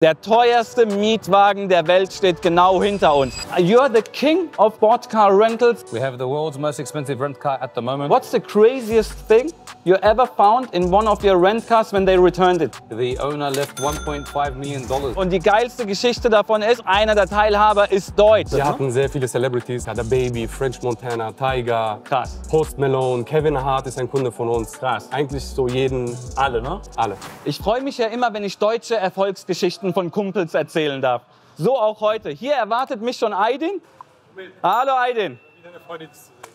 Der teuerste Mietwagen der Welt steht genau hinter uns. You're the king of bought car rentals. We have the world's most expensive rent car at the moment. What's the craziest thing you ever found in one of your rent cars when they returned it? The owner left $1.5 million. Und die geilste Geschichte davon ist, einer der Teilhaber ist deutsch. Wir hatten sehr viele Celebrities, The Baby, French Montana, Tyga, Krass. Post Malone, Kevin Hart ist ein Kunde von uns. Krass. Eigentlich so jeden, Alle, ne? alle. Ich freue mich ja immer, wenn ich deutsche Erfolgsgeschichten von Kumpels erzählen darf. So auch heute. Hier erwartet mich schon Aydin. Hallo Aydin.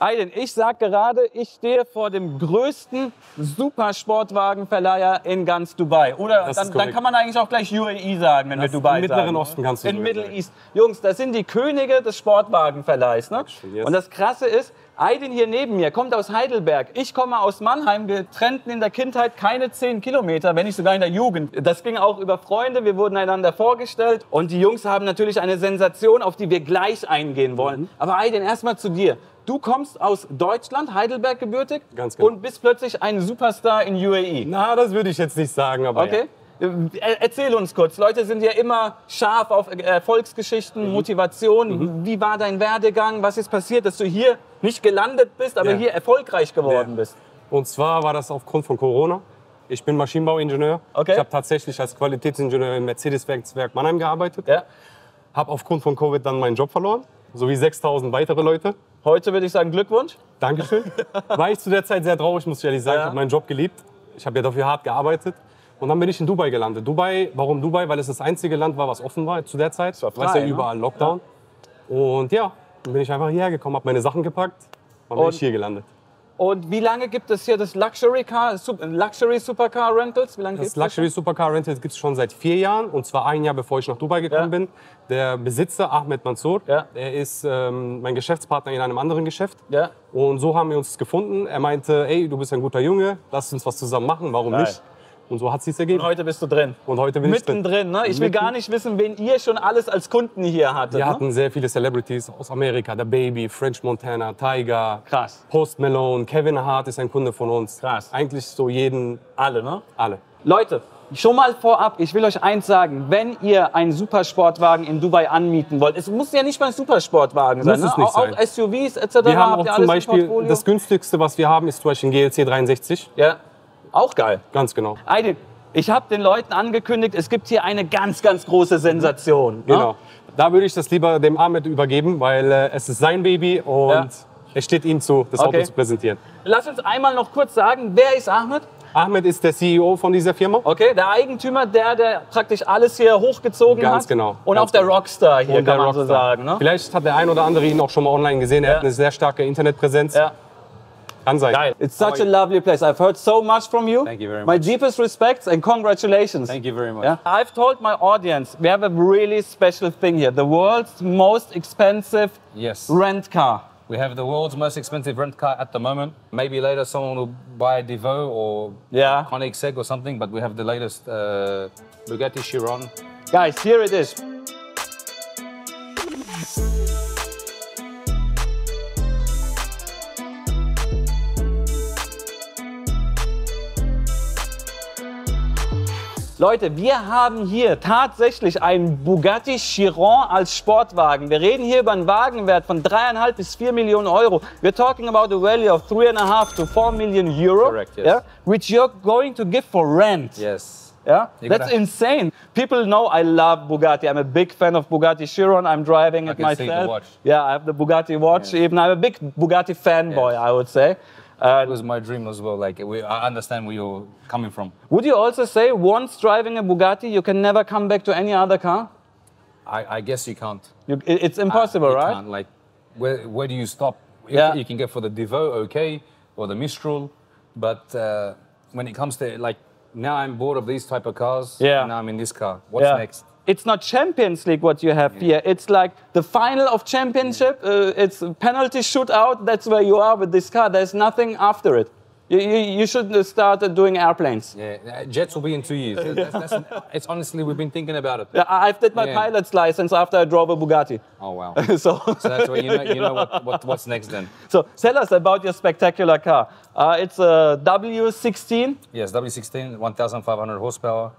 Aydin, ich sag gerade, ich stehe vor dem größten Supersportwagenverleiher in ganz Dubai. Oder dann kann man eigentlich auch gleich UAE sagen, wenn wir Dubai sagen. Im Mittleren Osten kannst du in Middle East. Jungs, das sind die Könige des Sportwagenverleihs. Ne? Yes. Und das Krasse ist, Aydin hier neben mir kommt aus Heidelberg. Ich komme aus Mannheim. Wir trennten in der Kindheit keine 10 Kilometer, wenn nicht sogar in der Jugend. Das ging auch über Freunde. Wir wurden einander vorgestellt. Und die Jungs haben natürlich eine Sensation, auf die wir gleich eingehen wollen. Aber Aydin, erstmal zu dir. Du kommst aus Deutschland, Heidelberg gebürtig, Ganz genau. und bist plötzlich ein Superstar in UAE. Na, das würde ich jetzt nicht sagen, aber Okay. Erzähl uns kurz. Leute sind ja immer scharf auf Erfolgsgeschichten, Motivation. Wie war dein Werdegang? Was ist passiert, dass du hier nicht gelandet bist, aber hier erfolgreich geworden bist? Und zwar war das aufgrund von Corona. Ich bin Maschinenbauingenieur. Okay. Ich habe tatsächlich als Qualitätsingenieur im Mercedes-Werk Mannheim gearbeitet. Ja. Habe aufgrund von Covid dann meinen Job verloren, sowie 6.000 weitere Leute. Heute würde ich sagen Glückwunsch. Dankeschön. War ich zu der Zeit sehr traurig, muss ich ehrlich sagen. Ja. Ich habe meinen Job geliebt. Ich habe ja dafür hart gearbeitet. Und dann bin ich in Dubai gelandet. Dubai, warum Dubai? Weil es das einzige Land war, was offen war zu der Zeit. Es war frei, weißt ja, ne? überall Lockdown. Ja. Und ja, dann bin ich einfach hierher gekommen, habe meine Sachen gepackt und bin ich hier gelandet. Und wie lange gibt es hier das Luxury Supercar Rentals? Wie lange Das gibt's Luxury Supercar Rentals gibt es schon seit 4 Jahren. Und zwar ein Jahr, bevor ich nach Dubai gekommen bin. Der Besitzer, Ahmed Mansour, der ist mein Geschäftspartner in einem anderen Geschäft. Ja. Und so haben wir uns gefunden. Er meinte, ey, du bist ein guter Junge, lass uns was zusammen machen, warum nicht? Und so hat es sich ergeben. Und heute bist du drin. Und heute bin ich Mittendrin, ne? Ich will gar nicht wissen, wen ihr schon alles als Kunden hier hattet. Wir ne? hatten sehr viele Celebrities aus Amerika. The Baby, French Montana, Tyga, Krass. Post Malone, Kevin Hart ist ein Kunde von uns. Krass. Eigentlich so jeden, Alle, ne? alle. Leute, schon mal vorab, ich will euch eins sagen, wenn ihr einen Supersportwagen in Dubai anmieten wollt, es muss ja nicht mal ein Supersportwagen sein, Muss es ne? nicht sein. Auch SUVs etc. Wir haben habt ihr auch zum alles im Beispiel, Portfolio? das günstigste, was wir haben, ist zum Beispiel ein GLC 63. Ja, auch geil. Ganz genau. Aydin, ich habe den Leuten angekündigt, es gibt hier eine ganz, ganz große Sensation. Ne? Genau. Da würde ich das lieber dem Ahmed übergeben, weil es ist sein Baby und es steht ihm zu, das Auto zu präsentieren. Lass uns einmal noch kurz sagen, wer ist Ahmed? Ahmed ist der CEO von dieser Firma. Okay, der Eigentümer, der praktisch alles hier hochgezogen hat. Ganz genau. Und Ganz auch der genau. Rockstar hier, Und der kann man so Rockstar. sagen. Ne? Vielleicht hat der ein oder andere ihn auch schon mal online gesehen. Er hat eine sehr starke Internetpräsenz. Ja. Kann sein. Geil. It's such a lovely place. I've heard so much from you. Thank you very My much. deepest respects and congratulations. Thank you very much. Yeah. I've told my audience we have a really special thing here. The world's most expensive Yes. rent car. We have the world's most expensive rent car at the moment. Maybe later someone will buy a Devo or Koenigsegg or something, but we have the latest Bugatti Chiron. Guys, here it is. Leute, wir haben hier tatsächlich einen Bugatti Chiron als Sportwagen. Wir reden hier über einen Wagenwert von 3,5 bis 4 Millionen Euro. We're talking about a value of 3,5 to 4 million euro, Correct, yes. which you're going to give for rent. Yes. Yeah, You that's gotta- insane. People know I love Bugatti. I'm a big fan of Bugatti Chiron. I'm driving it can see the myself. watch. Yeah, I have the Bugatti watch. Even I'm a big Bugatti fanboy, Yes. I would say. It was my dream as well. Like I understand where you're coming from. Would you also say once driving a Bugatti, you can never come back to any other car? I guess you can't. It's impossible, You right? can't. Like where do you stop? Yeah. You can get for the Devo, okay, or the Mistral, but when it comes to like now I'm bored of these type of cars. Yeah. Now I'm in this car. What's Yeah. next? It's not Champions League what you have here. It's like the final of championship. It's a penalty shootout. That's where you are with this car. There's nothing after it. You should start doing airplanes. Yeah, jets will be in 2 years. It's honestly, we've been thinking about it. Yeah, I've did my Yeah. pilot's license after I drove a Bugatti. Oh wow. So, So that's where you know what's next then. so tell us about your spectacular car. It's a W16. Yes, W16, 1,500 horsepower.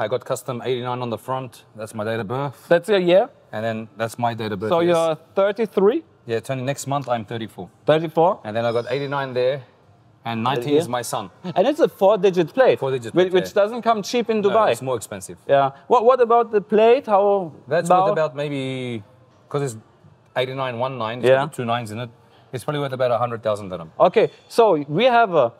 I got custom 89 on the front. That's my date of birth. That's your year? And then that's my date of birth. So you're 33? Yeah, turning next month, I'm 34. 34? And then I got 89 there, and 19 is my son. And it's a 4-digit plate. 4-digit plate, which doesn't come cheap in Dubai. No, it's more expensive. Yeah. What about the plate? How? That's worth about maybe, because it's 8919, so 2 nines in it. It's probably worth about 100,000 dirham. Okay, so we have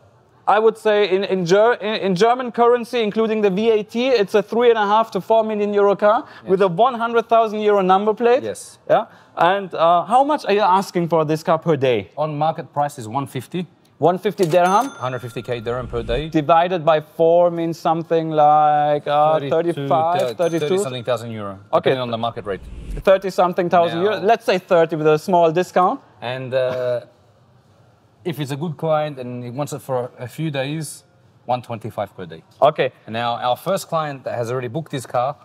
I would say in German currency, including the VAT, it's a 3.5 to 4 million euro car with a 100,000 euro number plate. Yes. Yeah. And how much are you asking for this car per day? On market price is 150. 150 dirham? 150k dirham per day. Divided by 4 means something like 35, 32? 30-something thousand euro, depending on the market rate. 30-something thousand euro. Let's say 30 with a small discount. And if it's a good client and he wants it for a few days, 125 per day. Okay. And now our first client that has already booked this car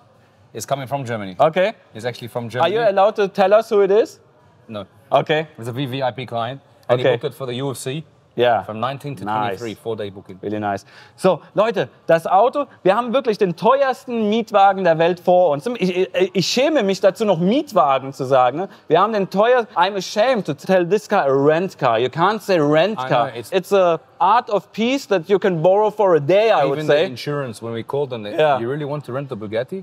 is coming from Germany. Okay. He's actually from Germany. Are you allowed to tell us who it is? No. Okay. It's a VVIP client. And he booked it for the UFC. Ja. From 19 to 23, 4-day booking. Really nice. So, Leute, das Auto, wir haben wirklich den teuersten Mietwagen der Welt vor uns. Ich schäme mich dazu, noch Mietwagen zu sagen. Ne? Wir haben den teuersten. I'm ashamed to tell this car a rent car. You can't say rent car. It's a art of peace that you can borrow for a day, I would say. Even the insurance, when we called them, you really want to rent a Bugatti?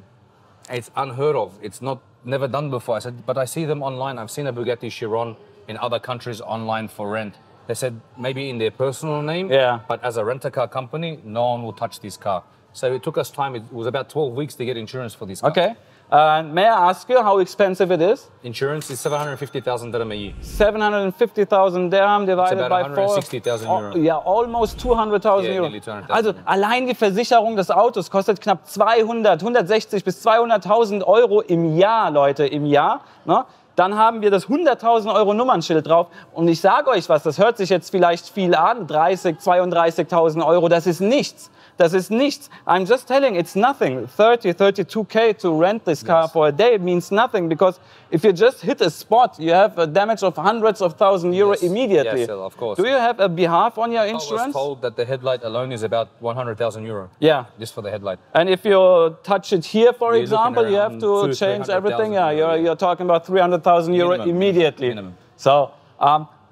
It's unheard of. It's never done before. I said, but I see them online. I've seen a Bugatti Chiron in other countries online for rent. They said maybe in their personal name, but as a rent-a-car company, no one will touch this car. So it took us time. It was about 12 weeks to get insurance for this car. Okay. May I ask you how expensive it is? Insurance is 750,000 dirham a year. 750,000 dirham divided by 160,000 Euro. Ja, almost 200,000 Euro. Also allein die Versicherung des Autos kostet knapp 160 bis 200.000 Euro im Jahr, Leute, im Jahr. Ne? Dann haben wir das 100.000 Euro Nummernschild drauf. Und ich sage euch was, das hört sich jetzt vielleicht viel an, 30, 32.000 Euro, das ist nichts. Das ist nichts. I'm just telling, it's nothing. 32k to rent this car for a day means nothing, because if you just hit a spot, you have a damage of hundreds of thousand euro immediately. Yes, of course. Do you have a behalf on your insurance? I was told that the headlight alone is about 100,000 euro. Yeah. Just for the headlight. And if you touch it here, for example, you have to change everything. Yeah, you're talking about 300,000 euro immediately. Minimum. So,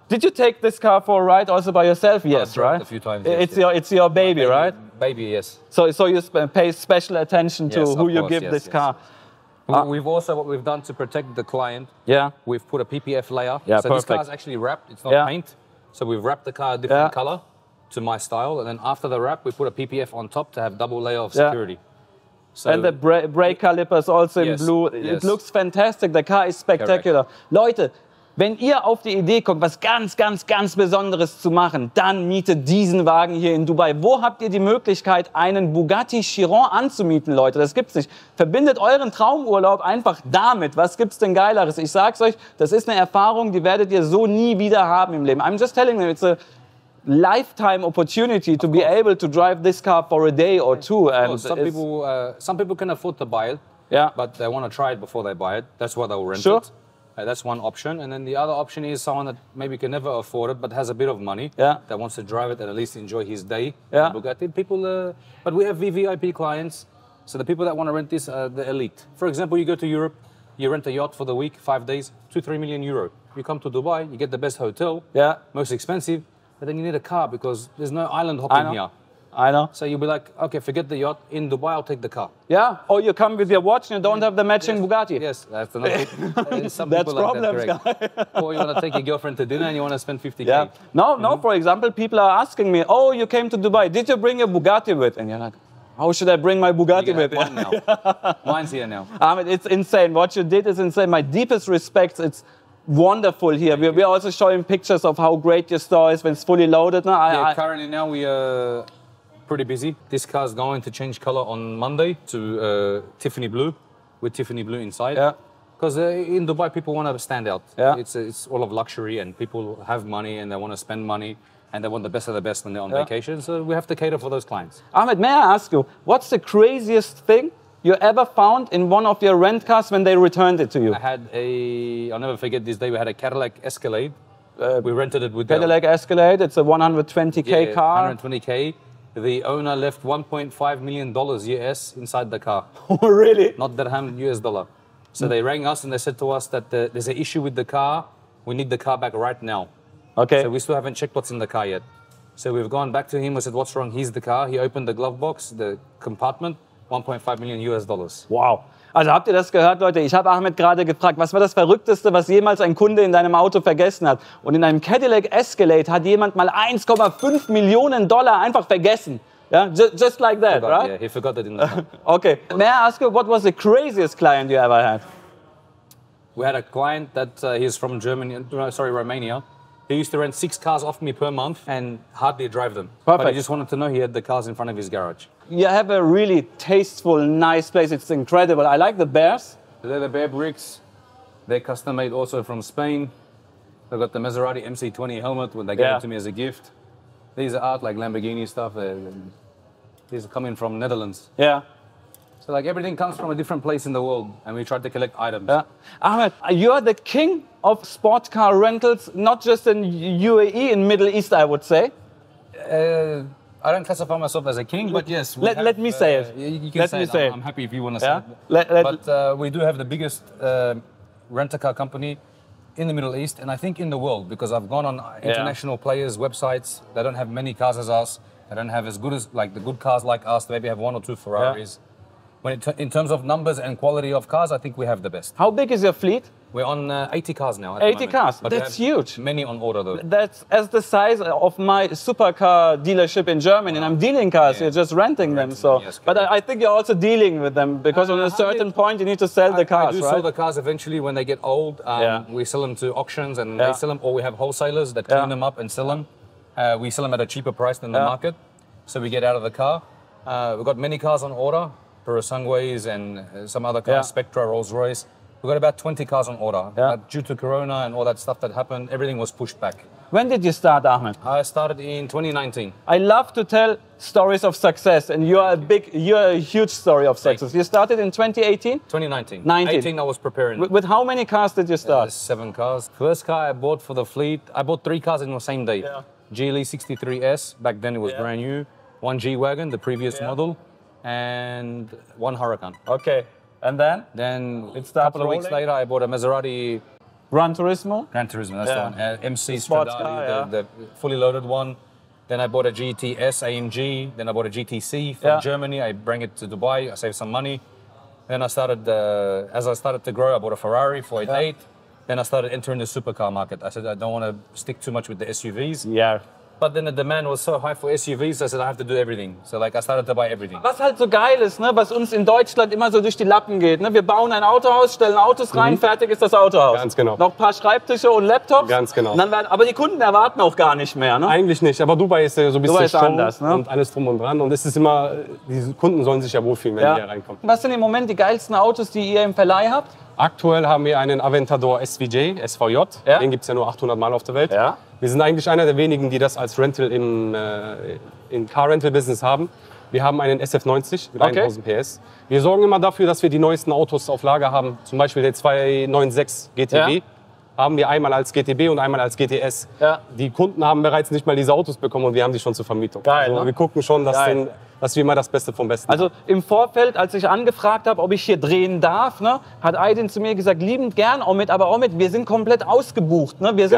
did you take this car for a ride also by yourself? Yes, right? A few times. It's your baby, right? Baby, yes. So you pay special attention to who you give this car. We've also, what we've done to protect the client, we've put a PPF layer. Yeah, so perfect. this car is actually wrapped, it's not paint. So we've wrapped the car a different color to my style, and then after the wrap, we put a PPF on top to have double layer of security. So, and the brake calipers also in blue. It looks fantastic. The car is spectacular. Correct. Leute, wenn ihr auf die Idee kommt, was ganz, ganz, ganz Besonderes zu machen, dann mietet diesen Wagen hier in Dubai. Wo habt ihr die Möglichkeit, einen Bugatti Chiron anzumieten, Leute? Das gibt's nicht. Verbindet euren Traumurlaub einfach damit. Was gibt's denn Geileres? Ich sag's euch, das ist eine Erfahrung, die werdet ihr so nie wieder haben im Leben. I'm just telling you, it's a lifetime opportunity to be able to drive this car for a day or two. And some people can afford to buy it, but they want to try it before they buy it. That's why they'll rent it. That's one option. And then the other option is someone that maybe can never afford it, but has a bit of money, that wants to drive it and at least enjoy his day. Bugatti. People, but we have VVIP clients. So the people that want to rent this are the elite. For example, you go to Europe, you rent a yacht for the week, 5 days, 2-3 million euro. You come to Dubai, you get the best hotel, most expensive, but then you need a car because there's no island hopping here. I know. So you'll be like, okay, forget the yacht. In Dubai, I'll take the car. Yeah. Or you come with your watch and you don't have the matching Bugatti. Yes, that's another. Some people problems, like that, or you want to take your girlfriend to dinner and you want to spend 50k. Yeah. No. For example, people are asking me, "Oh, you came to Dubai. Did you bring your Bugatti with?" And you're like, "How should I bring my Bugatti with?" One now. Mine's here now. It's insane. What you did is insane. My deepest respects. It's wonderful here. We're also showing pictures of how great your store is when it's fully loaded. Currently now we are pretty busy. This car is going to change color on Monday to Tiffany blue, with Tiffany blue inside. Yeah. Because in Dubai, people want to stand out. Yeah. It's all of luxury, and people have money and they want to spend money, and they want the best of the best when they're on vacation. So we have to cater for those clients. Ahmed, may I ask you, what's the craziest thing you ever found in one of your rent cars when they returned it to you? I'll never forget this day. We had a Cadillac Escalade. We rented it with Cadillac Escalade. It's a 120k car. 120k. the owner left $1.5 million US inside the car. Oh, really? Not dirham, US dollar. So they rang us and they said to us that there's an issue with the car. We need the car back right now. Okay. So we still haven't checked what's in the car yet. So we've gone back to him. We said, what's wrong? Here's the car. He opened the glove box, the compartment, 1.5 million US dollars. Wow. Also habt ihr das gehört, Leute? Ich habe Ahmed gerade gefragt, was war das Verrückteste, was jemals ein Kunde in deinem Auto vergessen hat? Und in einem Cadillac Escalade hat jemand mal 1,5 Millionen Dollar einfach vergessen. Yeah, just like that, right? Yeah, he forgot that in the car. Okay. May I ask you, what was the craziest client you ever had? We had a client that he's from Romania. He used to rent 6 cars off me per month and hardly drive them. Perfect. But he just wanted to know he had the cars in front of his garage. You have a really tasteful, nice place. It's incredible. I like the bears. They're the bear bricks. They're custom made also from Spain. They've got the Maserati MC20 helmet when they gave it to me as a gift. These are art like Lamborghini stuff. These are coming from Netherlands. Yeah. So like everything comes from a different place in the world, and we try to collect items. Yeah. Ahmed, you're the king of sport car rentals, not just in UAE, in Middle East, I would say. I don't classify myself as a king, but yes. Let me say it. You can say it. I'm happy if you want to say it. But we do have the biggest rent-a-car company in the Middle East, and I think in the world, because I've gone on international players' websites. They don't have many cars as us. They don't have as good as like the good cars like us. They maybe have 1 or 2 Ferraris. Yeah. In terms of numbers and quality of cars, I think we have the best. How big is your fleet? We're on 80 cars now. 80 cars, but that's huge. Many on order though. That's as the size of my supercar dealership in Germany, and I'm dealing cars. You're just renting them. So, yes, but I think you're also dealing with them because on a certain point you need to sell the cars. I do sell the cars eventually when they get old. We sell them to auctions and they sell them, or we have wholesalers that clean them up and sell them. We sell them at a cheaper price than the market, so we get out of the car. We've got many cars on order. Purosangues and some other cars, Spectra, Rolls-Royce. We've got about 20 cars on order. But due to Corona and all that stuff that happened, everything was pushed back. When did you start, Ahmed? I started in 2019. I love to tell stories of success, and you're a huge story of success. You started in 2018? 2019. 19. 18 I was preparing. With how many cars did you start? 7 cars. First car I bought for the fleet, I bought 3 cars in the same day. GLE 63S, back then it was brand new. 1 G-Wagon, the previous model. And 1 Huracan. Okay. And then? Then a couple of weeks later, I bought a Maserati Gran Turismo. Gran Turismo, that's the one. MC Stradale, the fully loaded one. Then I bought a GTS AMG. Then I bought a GTC from Germany. I bring it to Dubai. I saved some money. Then I started, as I started to grow, I bought a Ferrari 488. Then I started entering the supercar market. I said, I don't want to stick too much with the SUVs. Yeah. But then the demand was so high for SUVs, I said I have to do everything. So like I started to buy everything. Was halt so geil ist, ne, was uns in Deutschland immer so durch die Lappen geht. Ne? Wir bauen ein Autohaus, stellen Autos rein, fertig ist das Autohaus. Ganz genau. Noch ein paar Schreibtische und Laptops. Ganz genau. Und dann aber die Kunden erwarten auch gar nicht mehr. Ne? Eigentlich nicht, aber Dubai ist ja so ein bisschen Show anders, ne? Und alles drum und dran. Und es ist immer, die Kunden sollen sich ja wohlfühlen, wenn die hier reinkommen. Was sind im Moment die geilsten Autos, die ihr im Verleih habt? Aktuell haben wir einen Aventador SVJ. Den gibt es ja nur 800 Mal auf der Welt. Ja. Wir sind eigentlich einer der wenigen, die das als Rental im Car-Rental-Business haben. Wir haben einen SF90 mit 1000 PS. Wir sorgen immer dafür, dass wir die neuesten Autos auf Lager haben. Zum Beispiel der 296 GTB haben wir einmal als GTB und einmal als GTS. Ja. Die Kunden haben bereits nicht mal diese Autos bekommen und wir haben die schon zur Vermietung. Geil, also, ne? Wir gucken schon, dass wir immer das Beste vom Besten haben. Also im Vorfeld, als ich angefragt habe, ob ich hier drehen darf, ne, hat Aydin zu mir gesagt, liebend gern Omid, aber Omid, wir sind komplett ausgebucht. Ne? Wir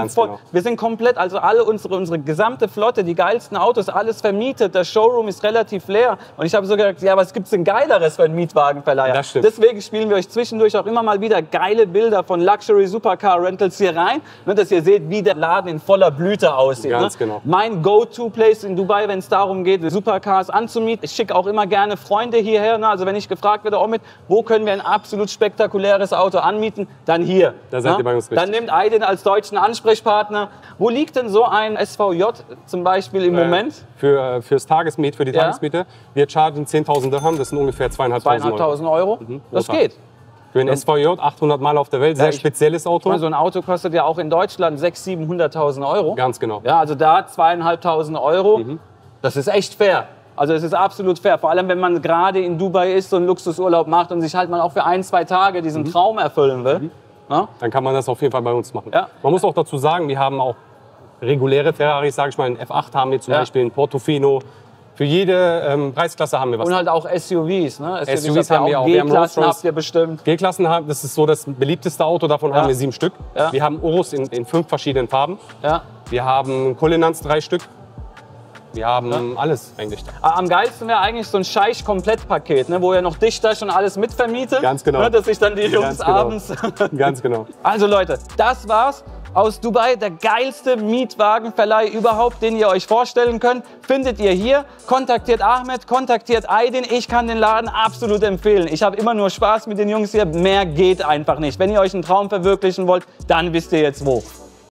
sind komplett, also alle unsere gesamte Flotte, die geilsten Autos, alles vermietet. Der Showroom ist relativ leer. Und ich habe so gesagt, ja, was gibt's denn Geileres für einen Mietwagenverleiher? Das stimmt. Deswegen spielen wir euch zwischendurch auch immer mal wieder geile Bilder von Luxury Supercar Rentals hier rein, ne, dass ihr seht, wie der Laden in voller Blüte aussieht. Ganz ne? genau. Mein Go-To-Place in Dubai, wenn es darum geht, Supercars anzumieten. Ich schicke auch immer gerne Freunde hierher. Ne? Also wenn ich gefragt werde, Omid, wo können wir ein absolut spektakuläres Auto anmieten? Dann hier. Da seid ihr bei uns richtig. Dann nimmt Aydin als deutschen Ansprechpartner. Wo liegt denn so ein SVJ zum Beispiel im Moment? Fürs Tagesmiet, für die Tagesmiete. Wir chargen 10.000 Dirham, das sind ungefähr 2.500 Euro. Das geht. Für ein SVJ 800 Mal auf der Welt, sehr spezielles Auto. So ein Auto kostet ja auch in Deutschland 600.000, 700.000 Euro. Ganz genau. Ja, also da 2.500 Euro. Das ist echt fair. Also es ist absolut fair, vor allem wenn man gerade in Dubai ist, so einen Luxusurlaub macht und sich halt mal auch für 1-2 Tage diesen Traum erfüllen will. Ja? Dann kann man das auf jeden Fall bei uns machen. Ja. Man muss auch dazu sagen, wir haben auch reguläre Ferraris, sage ich mal, einen F8 haben wir zum Beispiel, einen Portofino, Für jede Preisklasse haben wir was. Und halt auch SUVs, ne? SUVs haben wir auch. G-Klassen habt ihr bestimmt. G-Klassen haben, das ist so das beliebteste Auto, davon haben wir 7 Stück. Ja. Wir haben Urus in 5 verschiedenen Farben. Ja. Wir haben Kulinans 3 Stück. Wir haben alles eigentlich. Am geilsten wäre eigentlich so ein Scheich-Komplettpaket, ne, wo ihr noch Dichter schon alles mitvermietet. Ganz genau. Ne, dass sich dann die Jungs abends... Ganz genau. Also Leute, das war's aus Dubai. Der geilste Mietwagenverleih überhaupt, den ihr euch vorstellen könnt, findet ihr hier. Kontaktiert Ahmed, kontaktiert Aydin. Ich kann den Laden absolut empfehlen. Ich habe immer nur Spaß mit den Jungs hier. Mehr geht einfach nicht. Wenn ihr euch einen Traum verwirklichen wollt, dann wisst ihr jetzt wo.